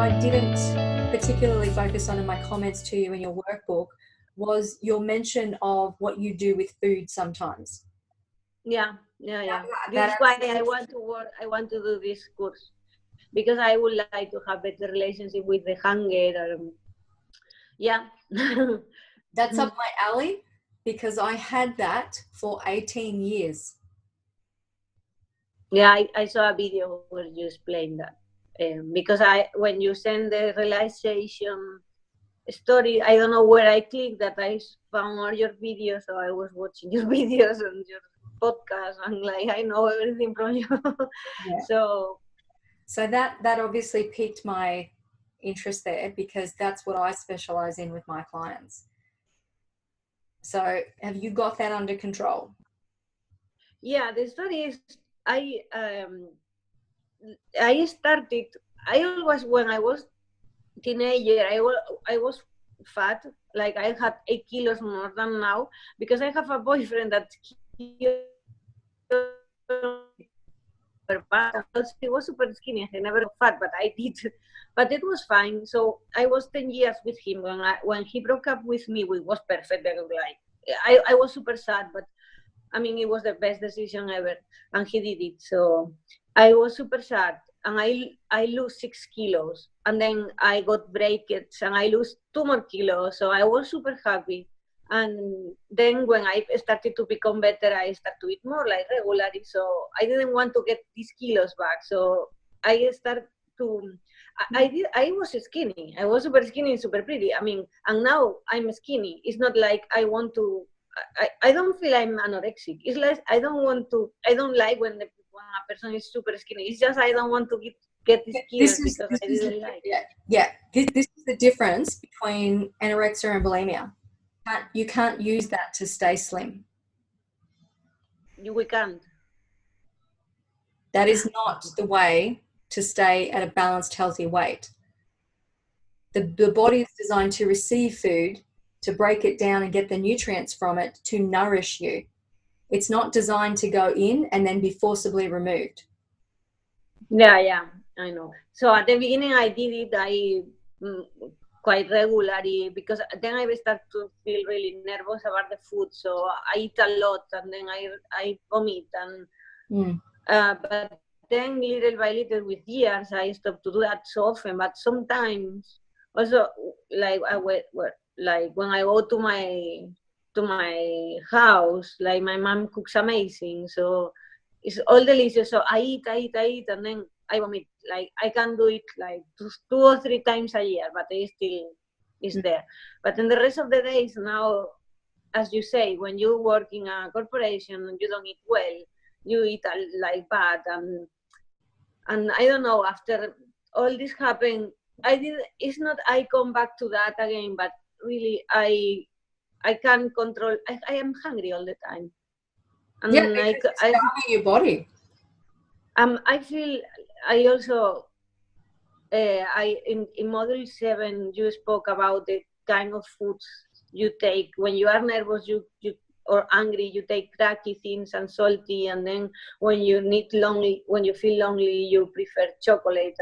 I didn't particularly focus on in my comments to you in your workbook was your mention of what you do with food sometimes. Yeah. This is why I want to work. I want to do this course because I would like to have better relationship with the hunger. Yeah. That's up my alley because I had that for 18 years. Yeah, I saw a video where you explained that. Because when you send the realization story, I don't know where I clicked that I found all your videos, so I was watching your videos and your podcast, and like I know everything from you. Yeah. So that obviously piqued my interest there because that's what I specialize in with my clients. So have you got that under control? Yeah, the story is I started. I always, when I was teenager, I was fat. Like I had 8 kilos more than now because I have a boyfriend that he was super skinny. I never got fat, but I did. But it was fine. So I was 10 years with him. When he broke up with me, it was perfect. Like I was super sad, but I mean, it was the best decision ever, and he did it. So I was super sad, and I lose 6 kilos, and then I got breakage, and I lose 2 more kilos. So I was super happy. And then when I started to become better, I started to eat more like regularly. So I didn't want to get these kilos back. So I started to. I was skinny. I was super skinny, super pretty. I mean, and now I'm skinny. It's not like I want to. I don't feel I'm anorexic. It's like I don't like when a person is super skinny. It's just I don't want to get these kilos because I didn't like. Yeah. This is the difference between anorexia and bulimia. You can't use that to stay slim. We can't. That is not the way to stay at a balanced, healthy weight. The body is designed to receive food, to break it down and get the nutrients from it to nourish you. It's not designed to go in and then be forcibly removed. Yeah, I know. So at the beginning I did it, quite regularly, because then I started to feel really nervous about the food. So I eat a lot, and then I vomit, and but then little by little with years I stopped to do that so often. But sometimes also, like like when I go to my house, like my mom cooks amazing, so it's all delicious. So I eat, and then I vomit. Like I can do it like 2 or 3 times a year, but it still is there. But in the rest of the days now, as you say, when you work in a corporation and you don't eat well, you eat like bad, and I don't know. After all this happened, it's not I come back to that again, but really I can't control. I am hungry all the time. And yeah, because it's starving your body. I feel I also in module 7 you spoke about the kind of foods you take when you are nervous, you or angry, you take cracky things and salty, and then when you feel lonely, you prefer chocolate.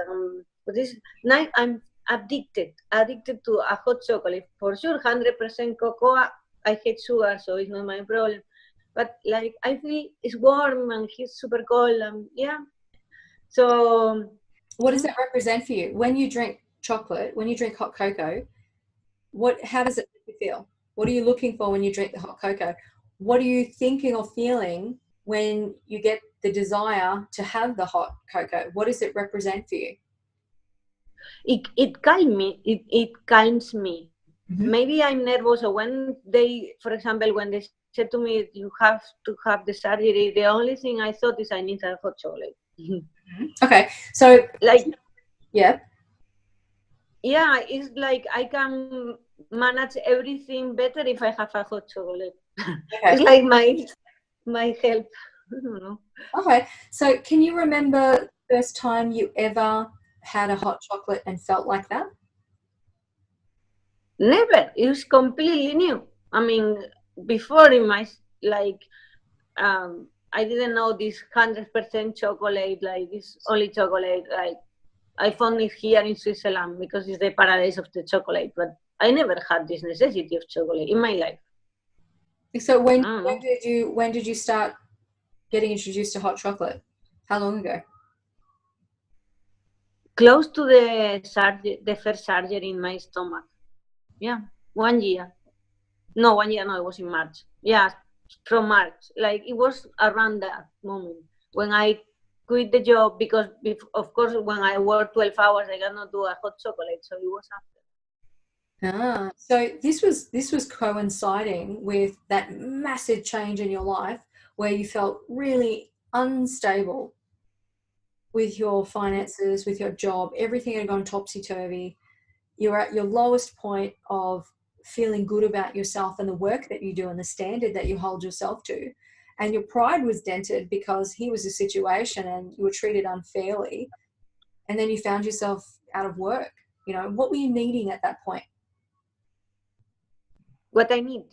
But this night I'm addicted to a hot chocolate for sure, 100% cocoa. I hate sugar, so it's not my problem. But like I feel it's warm and he's super cold, and yeah. So what does that represent for you when you drink chocolate? When you drink hot cocoa, how does it make you feel? What are you looking for when you drink the hot cocoa? What are you thinking or feeling when you get the desire to have the hot cocoa? What does it represent for you? It calms me. It calms me. Mm-hmm. Maybe I'm nervous, or when they, for example, when they said to me, you have to have the surgery, the only thing I thought is I need a hot chocolate. Okay, so like, yeah, it's like I can manage everything better if I have a hot chocolate. Okay. It's like my help. I don't know. Okay, so can you remember the first time you ever had a hot chocolate and felt like that? Never. It was completely new. I mean, before in my I didn't know this 100% chocolate, like this only chocolate, like I found it here in Switzerland because it's the paradise of the chocolate. But I never had this necessity of chocolate in my life. So when did you start getting introduced to hot chocolate? How long ago? Close to the first surgery in my stomach. Yeah, 1 year. No, 1 year. No, it was in March. Yeah, from March. Like it was around that moment when I quit the job because, of course, when I work 12 hours, I cannot do a hot chocolate. So it was after. So this was coinciding with that massive change in your life where you felt really unstable with your finances, with your job. Everything had gone topsy-turvy. You're at your lowest point of feeling good about yourself and the work that you do and the standard that you hold yourself to. And your pride was dented because here was a situation and you were treated unfairly. And then you found yourself out of work. You know, what were you needing at that point? What I need.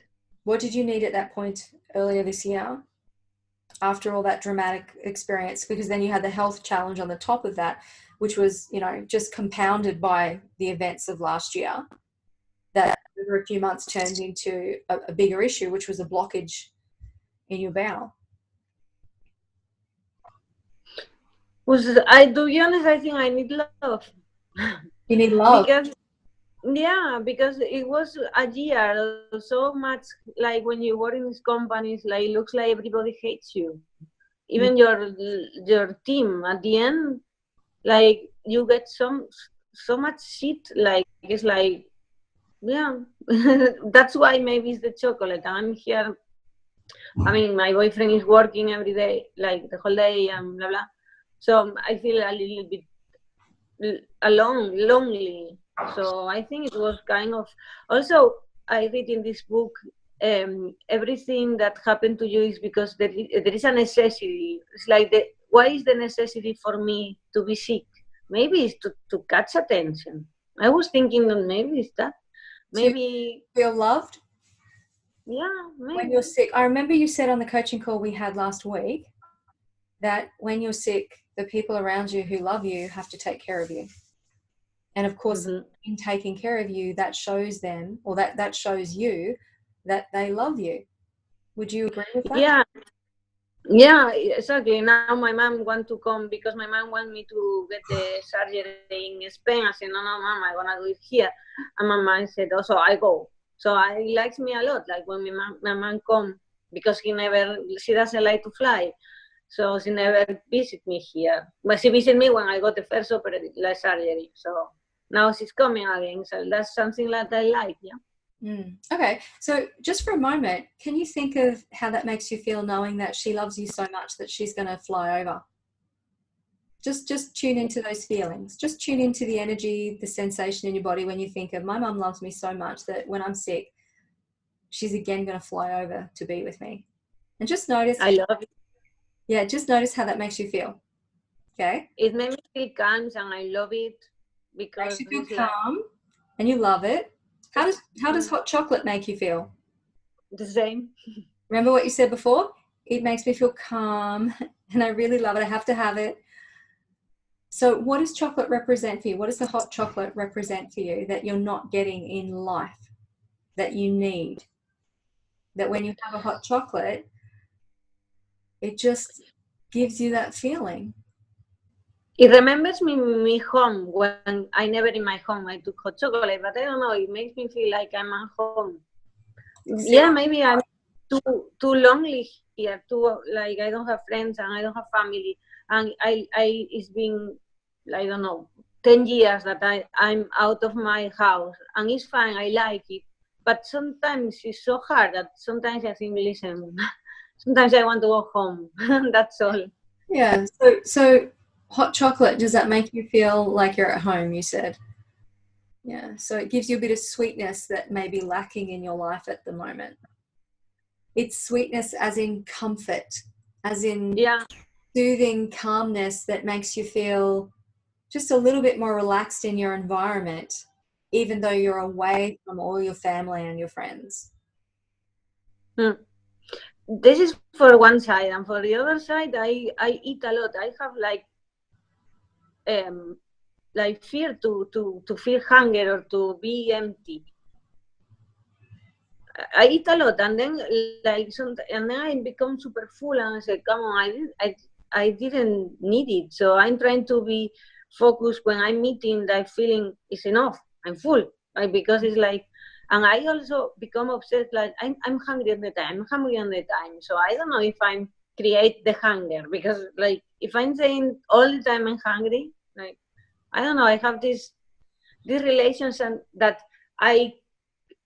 What did you need at that point earlier this year after all that dramatic experience? Because then you had the health challenge on the top of that, which was, you know, just compounded by the events of last year that over a few months turned into a bigger issue, which was a blockage in your bowel. To be honest, I think I need love. You need love. Because it was a year so much like when you work in these companies, like it looks like everybody hates you, even your team. At the end, like you get so much shit. Like it's like, yeah, that's why maybe it's the chocolate. I'm here. I mean, my boyfriend is working every day, like the whole day, and blah blah. So I feel a little bit alone, lonely. So I think it was kind of, also I read in this book, everything that happened to you is because there is a necessity. It's like, why is the necessity for me to be sick? Maybe it's to catch attention. I was thinking that maybe it's that. Maybe to feel loved. Yeah, maybe. When you're sick, I remember you said on the coaching call we had last week that when you're sick, the people around you who love you have to take care of you. And of course, in taking care of you, that shows them, or that shows you that they love you. Would you agree with that? Yeah, exactly. Now my mom wants to come because my mom wants me to get the surgery in Spain. I said, no, mom, I want to do it here. And my mom said, also, I go. So he likes me a lot. Like when my mom come, because she doesn't like to fly. So she never visit me here. But she visited me when I got the first surgery. So now she's coming again. So that's something that I like, yeah. Okay, so just for a moment, can you think of how that makes you feel knowing that she loves you so much that she's going to fly over? Just tune into those feelings. Just tune into the energy, the sensation in your body when you think of, my mum loves me so much that when I'm sick, she's again going to fly over to be with me. And just notice. I love it. Yeah, just notice how that makes you feel. Okay? It makes me feel calm and I love it because makes you feel calm and you love it. How does hot chocolate make you feel? The same. Remember what you said before? It makes me feel calm and I really love it. I have to have it. So what does chocolate represent for you? What does the hot chocolate represent for you that you're not getting in life, that you need? That when you have a hot chocolate, it just gives you that feeling. It remembers me home when I never in my home I took hot chocolate, but I don't know, it makes me feel like I'm at home. Yeah, maybe I'm too lonely here, like I don't have friends and I don't have family, and it's been, I don't know, 10 years that I'm out of my house, and it's fine, I like it, but sometimes it's so hard that sometimes I think, listen, sometimes I want to go home. That's all. Yeah, so hot chocolate, does that make you feel like you're at home, you said? Yeah, so it gives you a bit of sweetness that may be lacking in your life at the moment. It's sweetness as in comfort, as in soothing calmness that makes you feel just a little bit more relaxed in your environment, even though you're away from all your family and your friends. This is for one side, and for the other side, I eat a lot. I have like like fear to feel hunger or to be empty. I eat a lot, and then and then I become super full, and I say, "Come on, I didn't need it." So I'm trying to be focused when I'm eating. That feeling is enough. I'm full, like, because it's like, and I also become obsessed. Like I'm hungry all the time. I'm hungry all the time. So I don't know if I'm create the hunger, because like if I'm saying all the time I'm hungry, like I don't know. I have this relationship that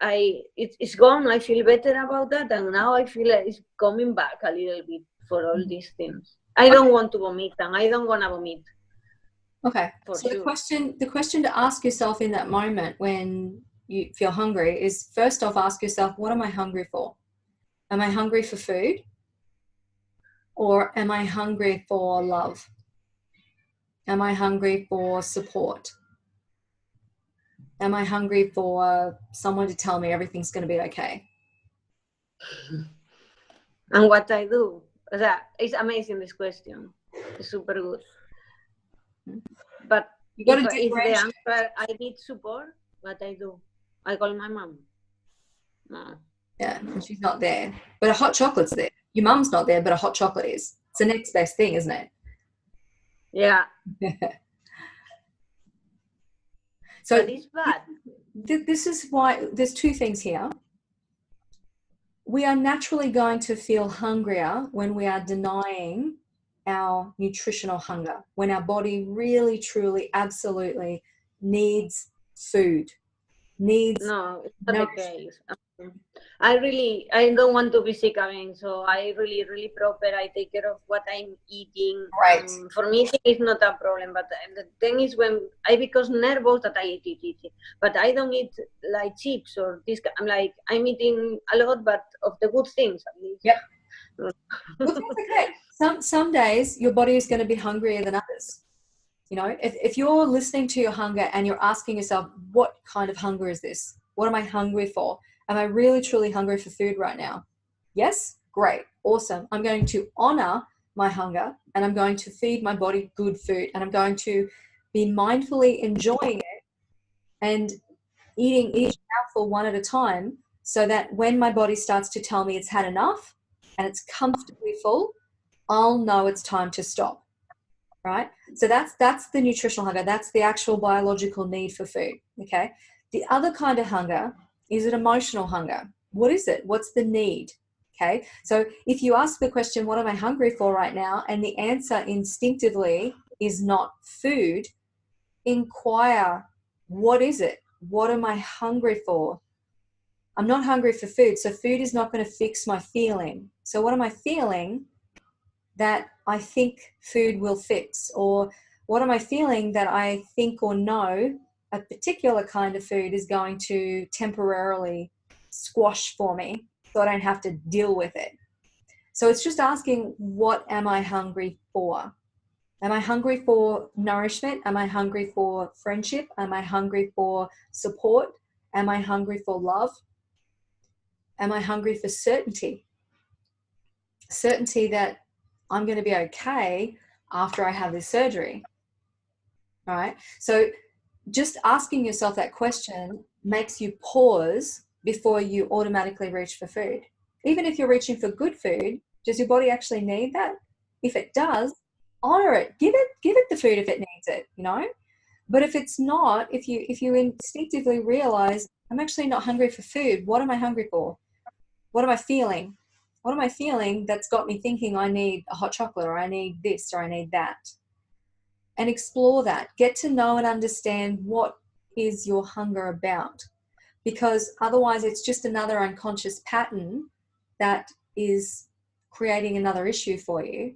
it's gone. I feel better about that, and now I feel like it's coming back a little bit for all these things. I don't want to vomit, and I don't want to vomit. Okay. For So sure. the question to ask yourself in that moment when you feel hungry is, first off, ask yourself, what am I hungry for? Am I hungry for food? Or am I hungry for love? Am I hungry for support? Am I hungry for someone to tell me everything's going to be okay? And what I do, it's amazing, this question. It's super good. But You got to if the differentiate. answer, I need support, what I do, I call my mom. No. Yeah, and she's not there. But a hot chocolate's there. Your mum's not there, but a hot chocolate is. It's the next best thing, isn't it? Yeah. So but it's bad. This is why there's two things here. We are naturally going to feel hungrier when we are denying our nutritional hunger, when our body really, truly, absolutely needs food, needs No, it's not the case. I don't want to be sick again, so I really proper. I take care of what I'm eating. Right. For me, it's not a problem. But the thing is, when I become nervous, that I eat. But I don't eat like chips or this. I'm eating a lot, but of the good things at least. Yep. Well, that's okay. Some days your body is going to be hungrier than others. You know, if you're listening to your hunger and you're asking yourself, what kind of hunger is this? What am I hungry for? Am I really, truly hungry for food right now? Yes? Great. Awesome. I'm going to honor my hunger and I'm going to feed my body good food and I'm going to be mindfully enjoying it and eating each mouthful one at a time so that when my body starts to tell me it's had enough and it's comfortably full, I'll know it's time to stop. Right? So that's the nutritional hunger. That's the actual biological need for food. Okay. The other kind of hunger is an emotional hunger. What is it? What's the need? Okay. So if you ask the question, what am I hungry for right now? And the answer instinctively is not food, inquire, what is it? What am I hungry for? I'm not hungry for food. So food is not going to fix my feeling. So what am I feeling that I think food will fix? Or what am I feeling that I think or know a particular kind of food is going to temporarily squash for me so I don't have to deal with it? So it's just asking, what am I hungry for? Am I hungry for nourishment? Am I hungry for friendship? Am I hungry for support? Am I hungry for love? Am I hungry for certainty? Certainty that I'm going to be okay after I have this surgery. All right. So just asking yourself that question makes you pause before you automatically reach for food. Even if you're reaching for good food, does your body actually need that? If it does, honor it. Give it the food if it needs it, you know? But if it's not, if you instinctively realize, I'm actually not hungry for food, what am I hungry for? What am I feeling? What am I feeling that's got me thinking I need a hot chocolate or I need this or I need that? And explore that. Get to know and understand what is your hunger about. Because otherwise it's just another unconscious pattern that is creating another issue for you.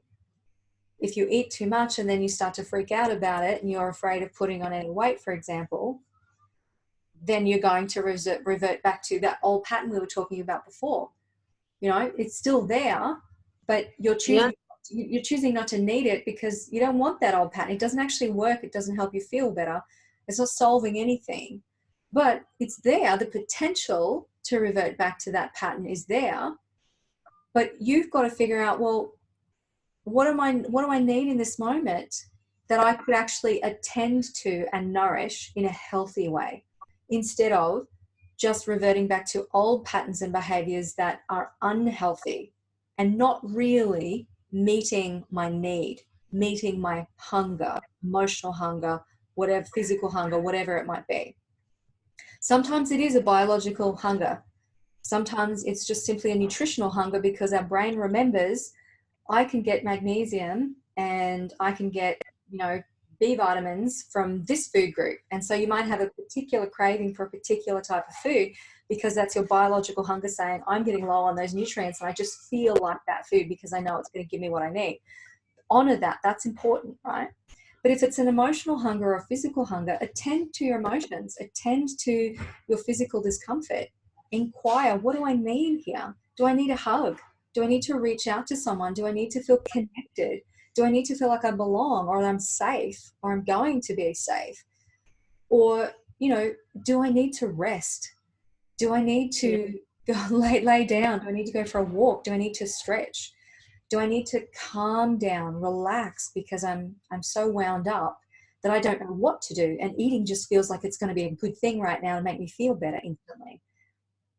If you eat too much and then you start to freak out about it and you're afraid of putting on any weight, for example, then you're going to revert back to that old pattern we were talking about before. You know, it's still there, but you're choosing not to need it because you don't want that old pattern. It doesn't actually work. It doesn't help you feel better. It's not solving anything, but it's there. The potential to revert back to that pattern is there, but you've got to figure out, well, what do I need in this moment? that I could actually attend to and nourish in a healthy way, instead of just reverting back to old patterns and behaviors that are unhealthy and not really meeting my need, meeting my hunger, emotional hunger, whatever, physical hunger, whatever it might be. Sometimes it is a biological hunger. Sometimes it's just simply a nutritional hunger, because our brain remembers, I can get magnesium and I can get, B vitamins from this food group. And so you might have a particular craving for a particular type of food, because that's your biological hunger saying, I'm getting low on those nutrients and I just feel like that food because I know it's going to give me what I need. Honor that. That's important, right? But if it's an emotional hunger or physical hunger, attend to your emotions, attend to your physical discomfort. Inquire, what do I need here? Do I need a hug? Do I need to reach out to someone? Do I need to feel connected? Do I need to feel like I belong, or I'm safe, or I'm going to be safe? Or, do I need to rest? Do I need to go lay down? Do I need to go for a walk? Do I need to stretch? Do I need to calm down, relax, because I'm so wound up that I don't know what to do, and eating just feels like it's going to be a good thing right now and make me feel better instantly.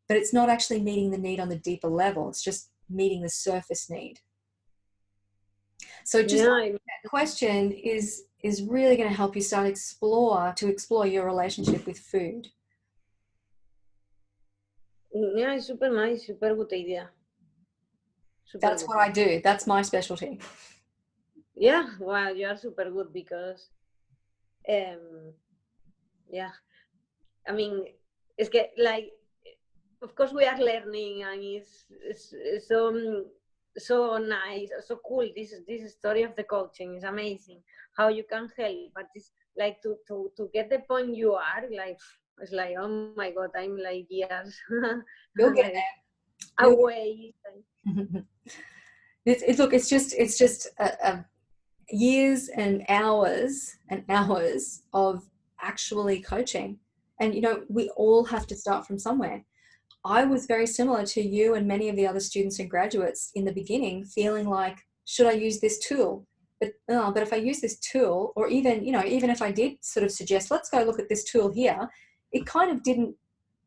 But it's not actually meeting the need on the deeper level. It's just meeting the surface need. So just that question is really going to help you start to explore your relationship with food. Yeah, it's super nice, super good idea. That's what I do. That's my specialty. Yeah, well, you are super good, because, yeah, I mean, it's of course we are learning, and it's so nice, so cool. This story of the coaching is amazing. How you can help, but it's like to get the point you are like. It's like, oh my God, I'm like years. You'll get there. Away. Look, it's just years and hours of actually coaching. And, we all have to start from somewhere. I was very similar to you and many of the other students and graduates in the beginning, feeling like, should I use this tool? But if I use this tool, or even if I did sort of suggest, let's go look at this tool here, it kind of didn't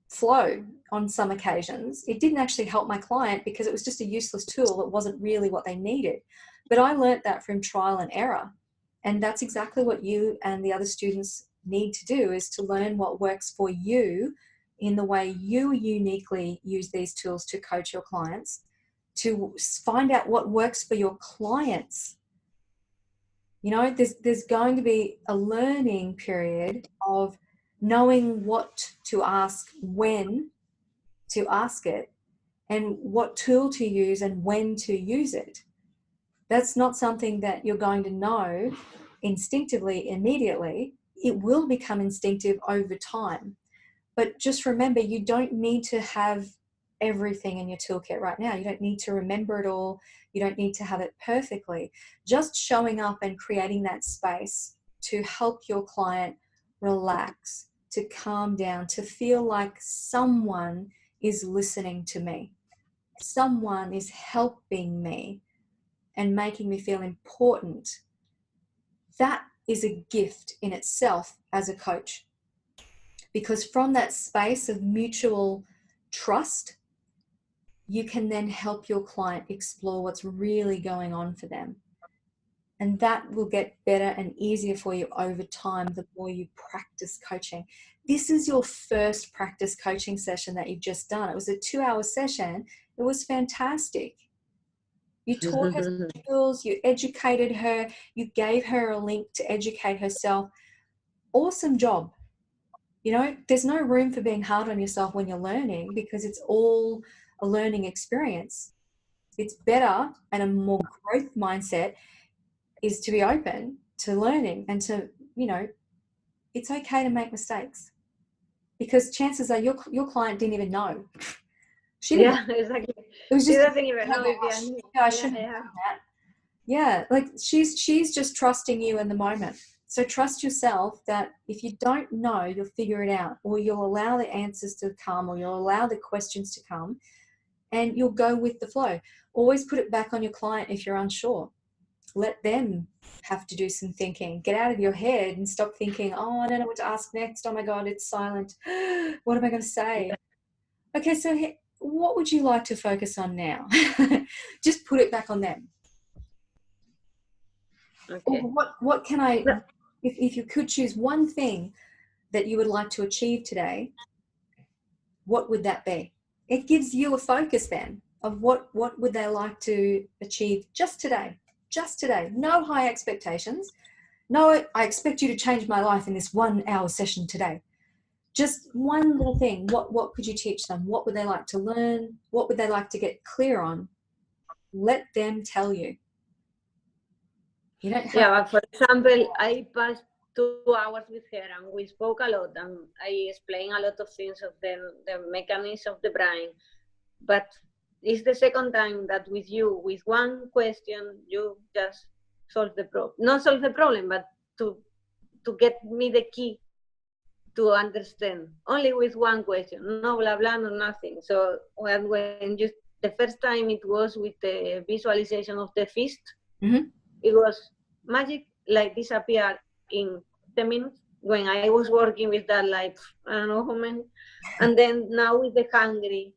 flow on some occasions. It didn't actually help my client, because it was just a useless tool that wasn't really what they needed. But I learnt that from trial and error. And that's exactly what you and the other students need to do, is to learn what works for you in the way you uniquely use these tools to coach your clients, to find out what works for your clients. There's going to be a learning period of knowing what to ask, when to ask it, and what tool to use and when to use it. That's not something that you're going to know instinctively, immediately. It will become instinctive over time. But just remember, you don't need to have everything in your toolkit right now. You don't need to remember it all. You don't need to have it perfectly. Just showing up and creating that space to help your client relax, to calm down, to feel like someone is listening to me. Someone is helping me and making me feel important. That is a gift in itself as a coach. Because from that space of mutual trust, you can then help your client explore what's really going on for them. And that will get better and easier for you over time the more you practice coaching. This is your first practice coaching session that you've just done. It was a 2-hour session. It was fantastic. You taught her skills, you educated her, you gave her a link to educate herself. Awesome job. There's no room for being hard on yourself when you're learning, because it's all a learning experience. It's better, and a more growth mindset is to be open to learning, and to, it's okay to make mistakes, because chances are your client didn't even know. She didn't know. Exactly. It was just, she doesn't even know. I shouldn't have done that. Yeah, like she's just trusting you in the moment. So trust yourself that if you don't know, you'll figure it out, or you'll allow the answers to come, or you'll allow the questions to come, and you'll go with the flow. Always put it back on your client if you're unsure. Let them have to do some thinking. Get out of your head and stop thinking, oh, I don't know what to ask next. Oh my God, it's silent. What am I going to say? Okay, so what would you like to focus on now? Just put it back on them. Okay. Or what can I, if you could choose one thing that you would like to achieve today, what would that be? It gives you a focus then of what would they like to achieve just today. Just today. No high expectations. No, I expect you to change my life in this 1 hour session today. Just one little thing. What could you teach them? What would they like to learn? What would they like to get clear on? Let them tell you. You don't have but for example, I passed 2 hours with her and we spoke a lot and I explained a lot of things of the mechanism of the brain. But it's the second time that with you, with one question, you just solve the problem. Not solve the problem, but to get me the key to understand. Only with one question, no blah blah, no nothing. So when you, the first time it was with the visualization of the fist, it was magic, like disappear in 10 minutes. When I was working with that, like, I don't know how many. And then now with the hungry,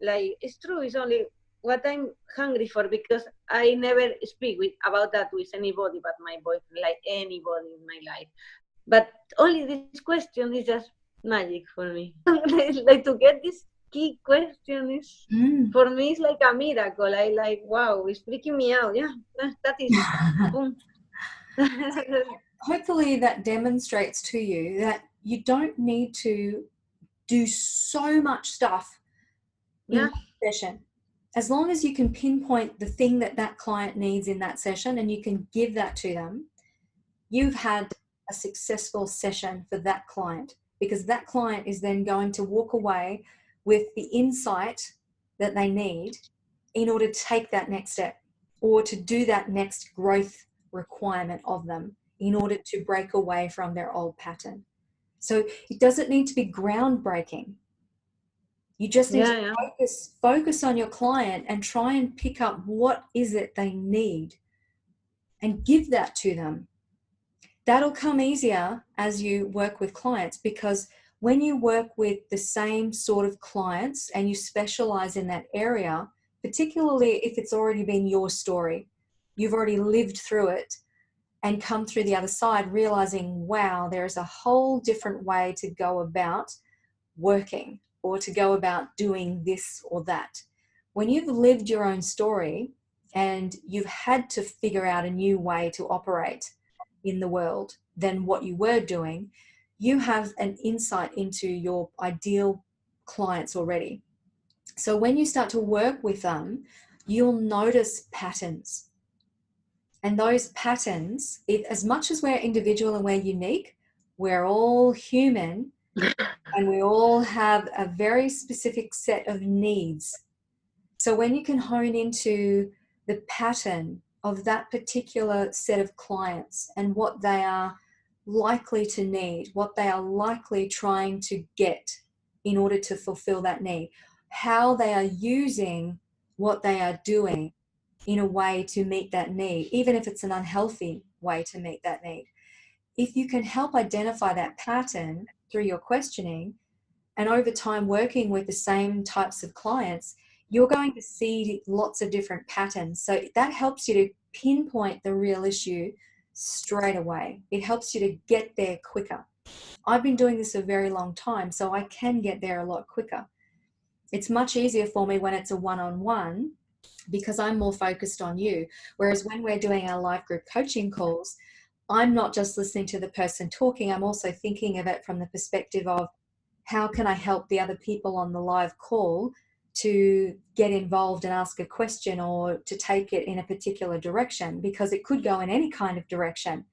like, it's true, it's only what I'm hungry for, because I never speak about that with anybody but my boyfriend, like anybody in my life. But only this question is just magic for me. Like to get this key question is, for me, it's like a miracle. I like, wow, it's freaking me out. Yeah, that is, boom. Hopefully that demonstrates to you that you don't need to do so much stuff in that session. As long as you can pinpoint the thing that client needs in that session and you can give that to them, you've had a successful session for that client, because that client is then going to walk away with the insight that they need in order to take that next step or to do that next growth requirement of them in order to break away from their old pattern. So it doesn't need to be groundbreaking. You just need to focus on your client and try and pick up what is it they need and give that to them. That'll come easier as you work with clients, because when you work with the same sort of clients and you specialize in that area, particularly if it's already been your story, you've already lived through it and come through the other side realizing, wow, there's a whole different way to go about working or to go about doing this or that. When you've lived your own story and you've had to figure out a new way to operate in the world than what you were doing, you have an insight into your ideal clients already. So when you start to work with them, you'll notice patterns. And those patterns, as much as we're individual and we're unique, we're all human and we all have a very specific set of needs. So when you can hone into the pattern of that particular set of clients and what they are likely to need, what they are likely trying to get in order to fulfill that need, how they are using what they are doing in a way to meet that need, even if it's an unhealthy way to meet that need. If you can help identify that pattern through your questioning and over time working with the same types of clients, you're going to see lots of different patterns. So that helps you to pinpoint the real issue straight away. It helps you to get there quicker. I've been doing this a very long time, so I can get there a lot quicker. It's much easier for me when it's a one-on-one because I'm more focused on you. Whereas when we're doing our live group coaching calls, I'm not just listening to the person talking, I'm also thinking of it from the perspective of how can I help the other people on the live call to get involved and ask a question or to take it in a particular direction, because it could go in any kind of direction.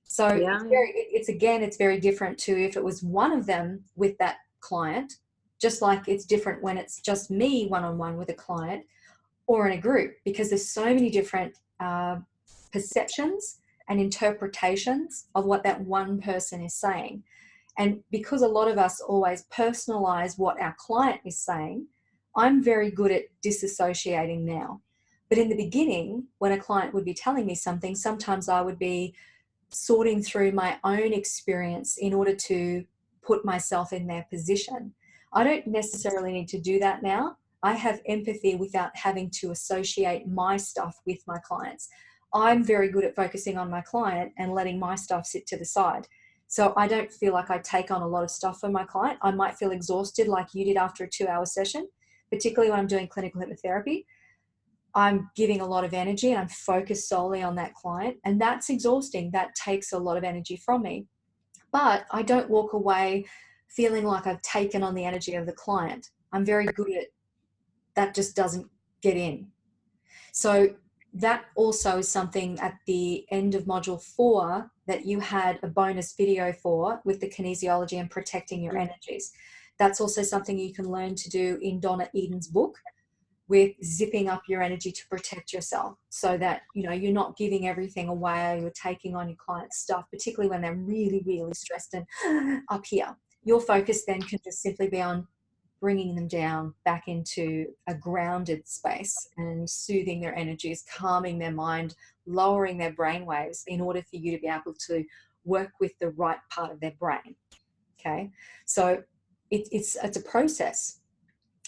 So it's very different to if it was one of them with that client, just like it's different when it's just me one-on-one with a client or in a group, because there's so many different perceptions and interpretations of what that one person is saying. And because a lot of us always personalize what our client is saying, I'm very good at disassociating now. But in the beginning, when a client would be telling me something, sometimes I would be sorting through my own experience in order to put myself in their position. I don't necessarily need to do that now. I have empathy without having to associate my stuff with my clients. I'm very good at focusing on my client and letting my stuff sit to the side. So I don't feel like I take on a lot of stuff for my client. I might feel exhausted like you did after a 2-hour session, particularly when I'm doing clinical hypnotherapy. I'm giving a lot of energy and I'm focused solely on that client, and that's exhausting. That takes a lot of energy from me. But I don't walk away feeling like I've taken on the energy of the client. I'm very good at that, just doesn't get in. So that also is something at the end of module 4 that you had a bonus video for, with the kinesiology and protecting your energies. That's also something you can learn to do in Donna Eden's book, with zipping up your energy to protect yourself, so that, you know, you're not giving everything away, you're taking on your client's stuff, particularly when they're really, really stressed and up here. Your focus then can just simply be on bringing them down back into a grounded space and soothing their energies, calming their mind, lowering their brain waves in order for you to be able to work with the right part of their brain. Okay, so it's a process.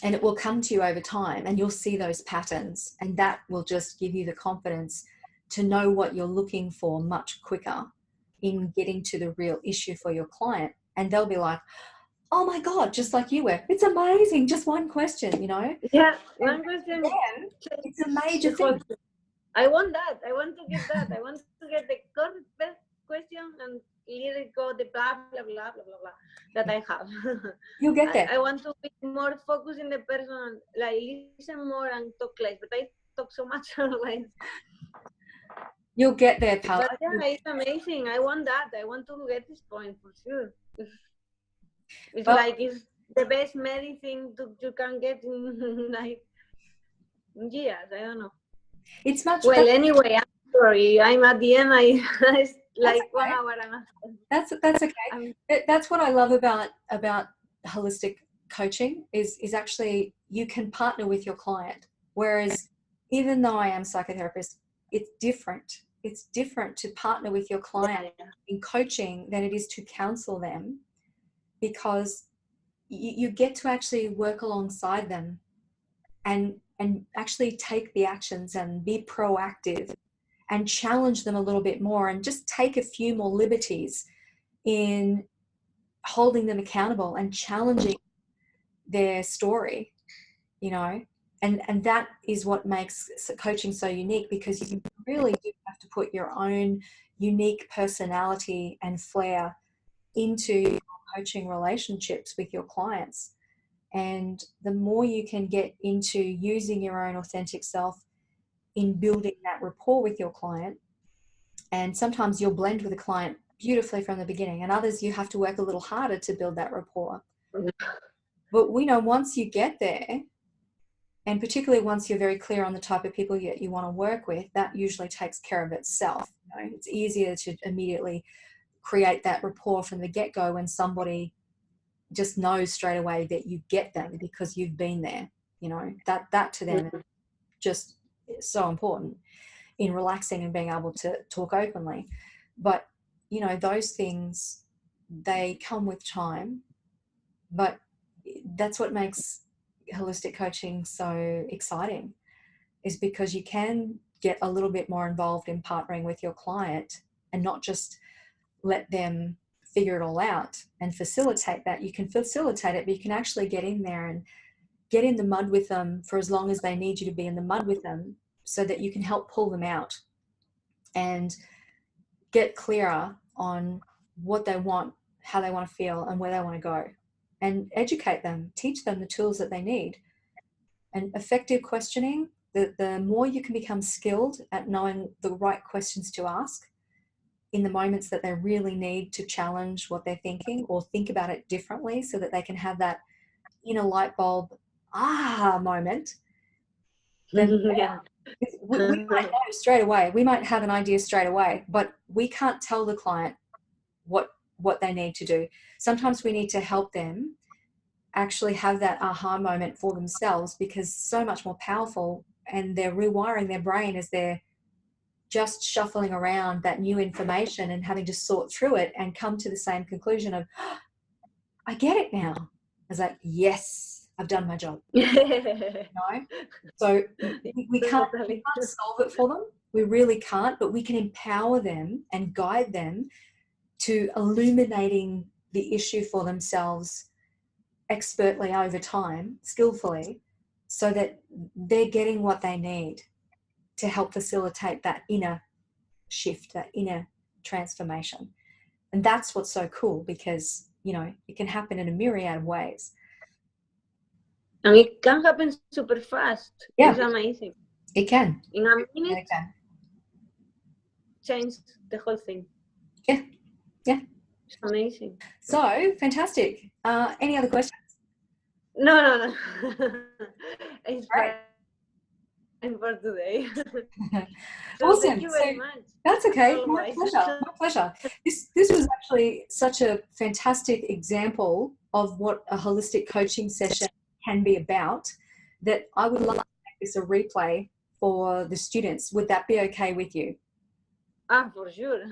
And it will come to you over time, and you'll see those patterns, and that will just give you the confidence to know what you're looking for much quicker in getting to the real issue for your client. And they'll be like, oh my God, just like you were. It's amazing. Just one question, you know? Yeah, one question. It's a major thing. I want that. I want to get that. I want to get the best question and let it go, the blah, blah, blah, blah, blah, blah that I have. You'll get there. I want to be more focused in the person, like listen more and talk less, but I talk so much otherwise. You'll get there, pal. But yeah, it's amazing. I want that. I want to get this point for sure. It's like it's the best medicine you can get in like years. I don't know. It's much well. better. Anyway, I'm sorry. I'm at the end. It's like okay. 1 hour and a half. That's okay. That's what I love about holistic coaching is actually you can partner with your client. Whereas even though I am a psychotherapist, it's different. It's different to partner with your client in coaching than it is to counsel them, because you get to actually work alongside them and actually take the actions and be proactive and challenge them a little bit more, and just take a few more liberties in holding them accountable and challenging their story, you know. And that is what makes coaching so unique, because you really do have to put your own unique personality and flair into your coaching relationships with your clients. And the more you can get into using your own authentic self in building that rapport with your client, and sometimes you'll blend with a client beautifully from the beginning, and others you have to work a little harder to build that rapport. But we know once you get there, and particularly once you're very clear on the type of people you want to work with, that usually takes care of itself. You know, it's easier to immediately create that rapport from the get-go when somebody just knows straight away that you get them because you've been there. You know, that to them is just so important in relaxing and being able to talk openly. But, you know, those things, they come with time, but that's what makes holistic coaching so exciting, is because you can get a little bit more involved in partnering with your client and not just let them figure it all out and facilitate that. You can facilitate it, but you can actually get in there and get in the mud with them for as long as they need you to be in the mud with them, so that you can help pull them out and get clearer on what they want, how they want to feel, and where they want to go, and educate them, teach them the tools that they need. And effective questioning, the more you can become skilled at knowing the right questions to ask in the moments that they really need to challenge what they're thinking or think about it differently, so that they can have that inner light bulb moment, then we might know straight away. We might have an idea straight away, but we can't tell the client what they need to do. Sometimes we need to help them actually have that aha moment for themselves, because it's so much more powerful and they're rewiring their brain as they're just shuffling around that new information and having to sort through it and come to the same conclusion of, oh, I get it now. I was like, yes, I've done my job. So we can't solve it for them. We really can't, but we can empower them and guide them to illuminating the issue for themselves expertly over time, skillfully, so that they're getting what they need to help facilitate that inner shift, that inner transformation. And that's what's so cool, because, you know, it can happen in a myriad of ways. And it can happen super fast. Yeah. It's amazing. It can. In a minute, It can. Change the whole thing. Yeah. Yeah. It's amazing. So, fantastic. Any other questions? No. It's great for today. So awesome. Thank you very much. That's okay. My pleasure. My pleasure. This was actually such a fantastic example of what a holistic coaching session can be about, that I would love to make this a replay for the students. Would that be okay with you? For sure.